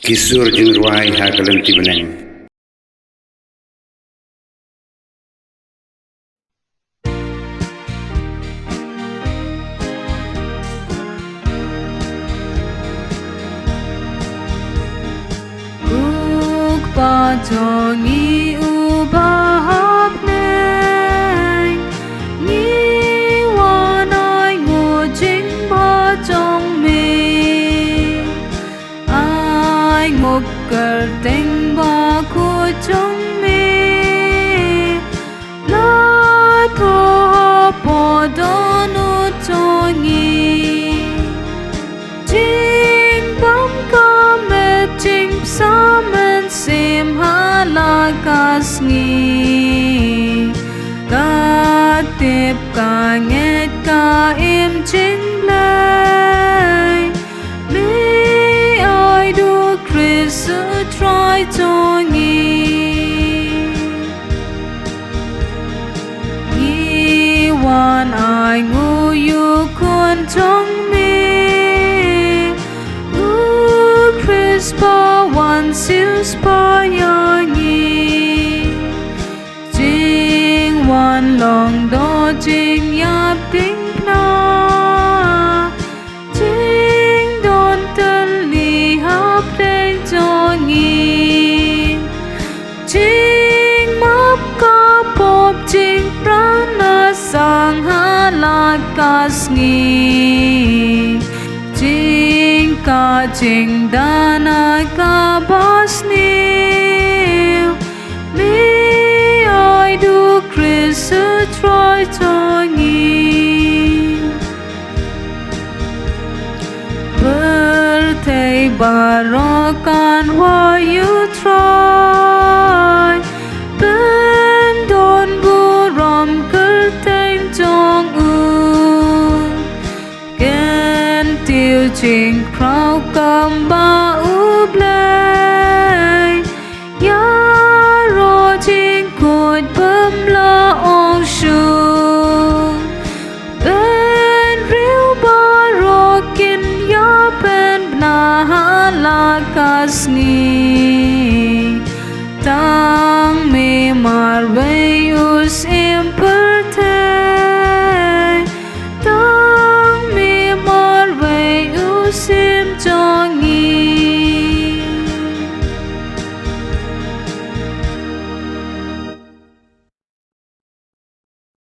Kisur jinruai ha Lynti Bneng. Jong ubahap neng ni wanai ngujing ba jong mi ai ngục cờ tình ba khu jong mi la tho po don u jong yi jing bam ka me jing sa men sim la kasni ka tip ka nget ka im ching lay me I do Chris try to ni wan I ngu you kun chong me Chris pa wan siu spa yang Wan long do jing yap ding na Jing don tân li hap deng jong yi Jing map ka pop jing prana sang ha la kas ngi Jing ka jing dana ka bas ni Chris try to ngi Birthday barokan why you try Ben don buram kerteng jong Gen tiêu ching krau kam ba u blay Ya ro ching kut bum la ong shu Ben riu ba ro kin ya ben na la kas ni